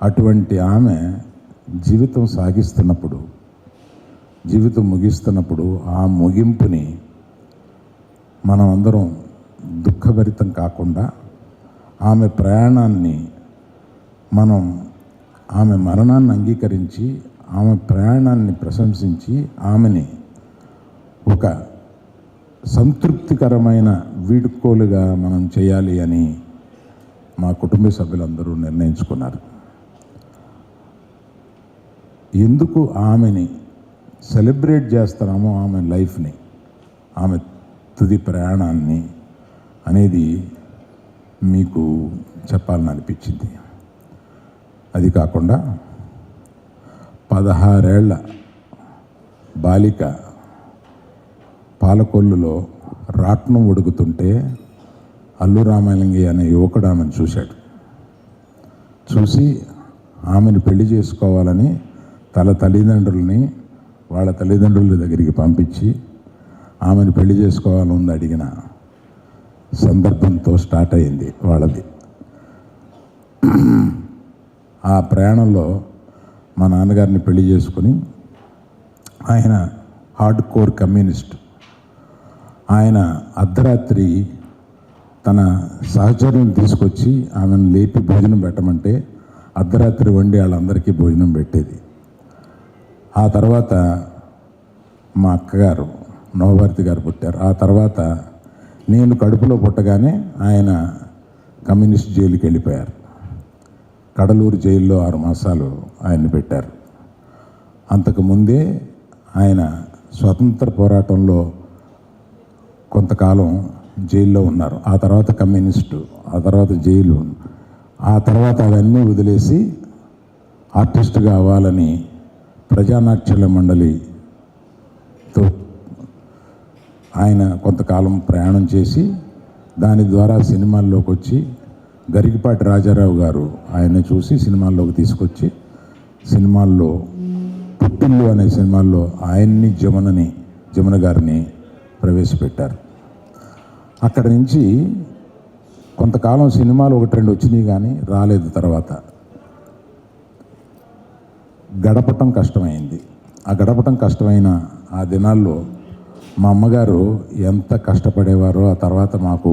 అటువంటి ఆమె జీవితం సాగిస్తున్నప్పుడు, జీవితం ముగిస్తున్నప్పుడు ఆ ముగింపుని మనం అందరం దుఃఖభరితం కాకుండా ఆమె ప్రయాణాన్ని మనం ఆమె మరణాన్ని అంగీకరించి ఆమె ప్రయాణాన్ని ప్రశంసించి ఆమెని ఒక సంతృప్తికరమైన వీడ్కోలుగా మనం చేయాలి అని మా కుటుంబ సభ్యులందరూ నిర్ణయించుకున్నారు. ఎందుకు ఆమెని సెలబ్రేట్ చేస్తున్నామో ఆమె లైఫ్ని, ఆమె తుది ప్రయాణాన్ని అనేది మీకు చెప్పాలని అనిపించింది. అది కాకుండా 16 ఏళ్ల బాలిక పాలకొల్లులో రాట్నం ఉడుకుతుంటే అల్లు రామలింగయ్య అనే యువకుడు ఆమెను చూశాడు. చూసి ఆమెను పెళ్లి చేసుకోవాలని తల్లిదండ్రులని వాళ్ళ తల్లిదండ్రుల దగ్గరికి పంపించి ఆమెను పెళ్లి చేసుకోవాలని అడిగిన సందర్భంతో స్టార్ట్ అయింది వాళ్ళది. ఆ ప్రయాణంలో మా నాన్నగారిని పెళ్లి చేసుకుని, ఆయన హార్డ్ కోర్ కమ్యూనిస్ట్, ఆయన అర్ధరాత్రి తన సహచరులను తీసుకొచ్చి ఆమెను లేపి భోజనం పెట్టమంటే అర్ధరాత్రి వండి వాళ్ళందరికీ భోజనం పెట్టేది. ఆ తర్వాత మా అక్కగారు నవభారతి గారు పుట్టారు. ఆ తర్వాత నేను కడుపులో పుట్టగానే ఆయన కమ్యూనిస్ట్ జైలుకి వెళ్ళిపోయారు. కడలూరు జైల్లో 6 మాసాలు ఆయన్ని పెట్టారు. అంతకుముందే ఆయన స్వతంత్ర పోరాటంలో కొంతకాలం జైల్లో ఉన్నారు. ఆ తర్వాత కమ్యూనిస్టు, ఆ తర్వాత జైలు, ఆ తర్వాత అవన్నీ వదిలేసి ఆర్టిస్టుగా అవ్వాలని ప్రజానాట్యాల మండలితో ఆయన కొంతకాలం ప్రయాణం చేసి దాని ద్వారా సినిమాల్లోకి వచ్చి గరికపాటి రాజారావు గారు ఆయన్ని చూసి సినిమాల్లోకి తీసుకొచ్చి సినిమాల్లో పుట్టిల్లు అనే సినిమాల్లో ఆయన్ని జమున గారిని ప్రవేశపెట్టారు. అక్కడి నుంచి కొంతకాలం సినిమాలు 1-2 వచ్చినాయి కానీ రాలేదు. తర్వాత గడపటం కష్టమైంది. ఆ గడపటం కష్టమైన ఆ దినాల్లో మా అమ్మగారు ఎంత కష్టపడేవారో ఆ తర్వాత మాకు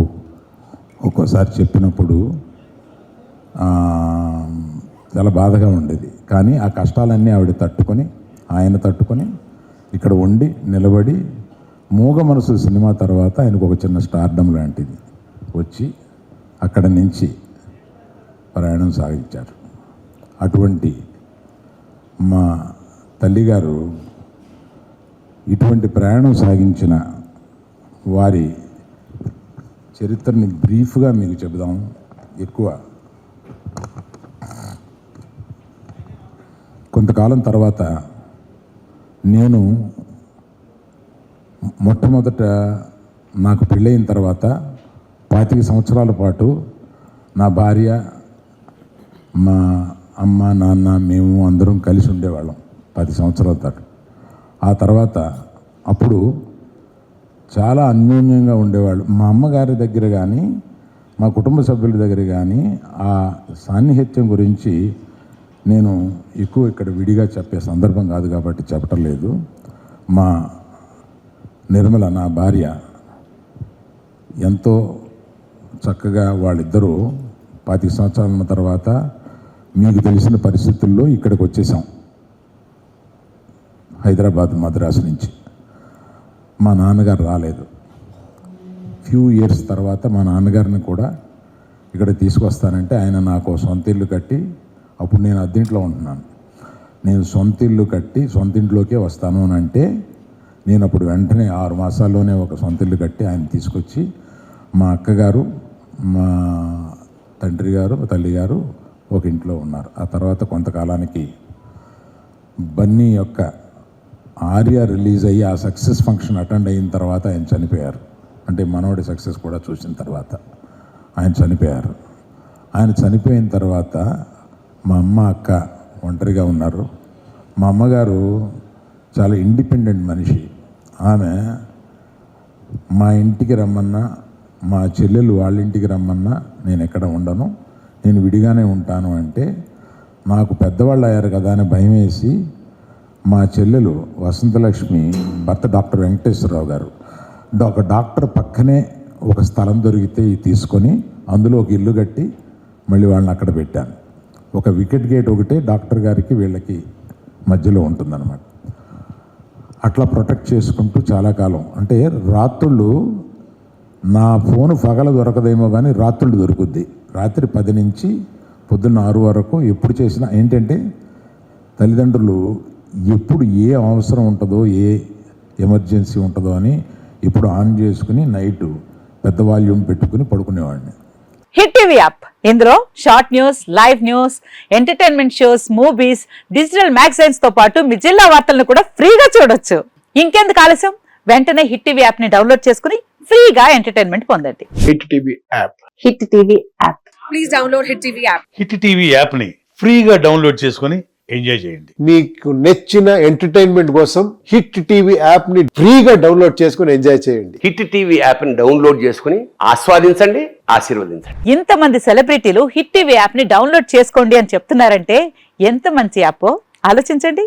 ఒక్కోసారి చెప్పినప్పుడు చాలా బాధగా ఉండేది. కానీ ఆ కష్టాలన్నీ ఆవిడ తట్టుకొని, ఆయన తట్టుకొని ఇక్కడ ఉండి నిలబడి మూగ మనసు సినిమా తర్వాత ఆయనకు ఒక చిన్న స్టార్డమ్ లాంటిది వచ్చి అక్కడ నుంచి ప్రయాణం సాగించారు. అటువంటి మా తల్లిగారు ఇటువంటి ప్రయాణం సాగించిన వారి చరిత్రని బ్రీఫ్గా మీకు చెబుదాం. ఎక్కువ కొంతకాలం తర్వాత నేను మొట్టమొదట నాకు పెళ్ళయిన తర్వాత 25 సంవత్సరాల పాటు నా భార్య, మా అమ్మ, నాన్న, మేము అందరం కలిసి ఉండేవాళ్ళం 10 సంవత్సరాల పాటు. ఆ తర్వాత అప్పుడు చాలా అన్యోన్యంగా ఉండేవాళ్ళు. మా అమ్మగారి దగ్గర కానీ మా కుటుంబ సభ్యుల దగ్గర కానీ ఆ సాన్నిహిత్యం గురించి నేను ఎక్కువ ఇక్కడ విడిగా చెప్పే సందర్భం కాదు కాబట్టి చెప్పటం లేదు. మా నిర్మల, నా భార్య, ఎంతో చక్కగా వాళ్ళిద్దరూ 25 సంవత్సరాల తర్వాత మీకు తెలిసిన పరిస్థితుల్లో ఇక్కడికి వచ్చేసాం, హైదరాబాద్, మద్రాసు నుంచి. మా నాన్నగారు రాలేదు. ఫ్యూ ఇయర్స్ తర్వాత మా నాన్నగారిని కూడా ఇక్కడ తీసుకొస్తానంటే ఆయన నాకు సొంత ఇల్లు కట్టి, అప్పుడు నేను అద్దెంట్లో ఉంటున్నాను, నేను సొంత ఇల్లు కట్టి సొంత ఇంట్లోకే వస్తాను అని అంటే నేను అప్పుడు వెంటనే 6 మాసాల్లోనే ఒక సొంత ఇల్లు కట్టి ఆయన తీసుకొచ్చి మా అక్కగారు, మా తండ్రి గారు, తల్లి గారు ఒక ఇంట్లో ఉన్నారు. ఆ తర్వాత కొంతకాలానికి బన్నీ యొక్క ఆర్య రిలీజ్ అయ్యి ఆ సక్సెస్ ఫంక్షన్ అటెండ్ అయిన తర్వాత ఆయన చనిపోయారు. అంటే మనోడి సక్సెస్ కూడా చూసిన తర్వాత ఆయన చనిపోయారు. ఆయన చనిపోయిన తర్వాత మా అమ్మ, అక్క ఒంటరిగా ఉన్నారు. మా అమ్మగారు చాలా ఇండిపెండెంట్ మనిషి. ఆమె మా ఇంటికి రమ్మన్నా, మా చెల్లెలు వాళ్ళ ఇంటికి రమ్మన్నా నేను ఎక్కడ ఉండను, నేను విడిగానే ఉంటాను అంటే నాకు పెద్దవాళ్ళు అయ్యారు కదా అని భయం వేసి మా చెల్లెలు వసంతలక్ష్మి భర్త డాక్టర్ వెంకటేశ్వరరావు గారు ఒక డాక్టర్ పక్కనే ఒక స్థలం దొరికితే తీసుకొని అందులో ఒక ఇల్లు కట్టి మళ్ళీ వాళ్ళని అక్కడ పెట్టాను. ఒక వికెట్ గేట్ ఒకటే డాక్టర్ గారికి వీళ్ళకి మధ్యలో ఉంటుందన్నమాట. అట్లా ప్రొటెక్ట్ చేసుకుంటూ చాలా కాలం, అంటే రాత్రుళ్ళు నా ఫోను పగల దొరకదేమో కానీ రాత్రుళ్ళు దొరుకుద్ది. రాత్రి 10 నుంచి పొద్దున్న 6 వరకు ఎప్పుడు చేసినా ఏంటంటే తల్లిదండ్రులు ఎప్పుడు ఏ అవసరం ఉంటుందో ఏ ఎమర్జెన్సీ ఉంటుందో అని ఇప్పుడు ఆన్ చేసుకుని నైట్ పెద్ద వాల్యూమ్ పెట్టుకుని పడుకునేవాడిని. హిట్ టీవీ యాప్, ఇందులో short news, live news, entertainment shows, movies, digital magazines తో పాటు మీ జిల్లా వార్తలను కూడా ఫ్రీగా చూడొచ్చు. ఇంకెందుకు ఆలస్యం, వెంటనే హిట్ టీవీ యాప్ ని డౌన్లోడ్ చేసుకుని ఫ్రీగా ఎంటర్టైన్మెంట్ పొందండి. Hit TV app. Hit TV app. Please download hit TV app. Hit TV app ని ఫ్రీగా డౌన్లోడ్ చేసుకొని ఎంజాయ్ చేయండి. మీకు నచ్చిన ఎంటర్టైన్మెంట్ కోసం హిట్ టీవీ యాప్ ని ఫ్రీగా డౌన్లోడ్ చేసుకొని ఎంజాయ్ చేయండి. హిట్ టీవీ యాప్ ని డౌన్లోడ్ చేసుకుని ఆస్వాదించండి, ఆశీర్వదించండి. ఇంతమంది సెలబ్రిటీలు హిట్ టీవీ యాప్ ని డౌన్లోడ్ చేసుకోండి అని చెప్తున్నారంటే ఎంత మంచి యాప్ ఆలోచించండి.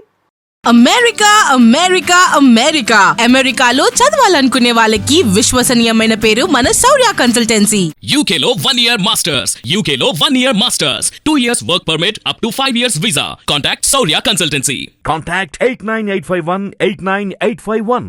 అమెరికా అమెరికా అమెరికా అమెరికాలో చదవాలనుకునే వాళ్ళకి విశ్వసనీయమైన పేరు మన శౌర్య కన్సల్టెన్సీ. UK లో 1 year masters, UK లో 1 year masters, 2 years work permit up to 5 years visa. Contact Saurya Consultancy. Contact 89851 89851.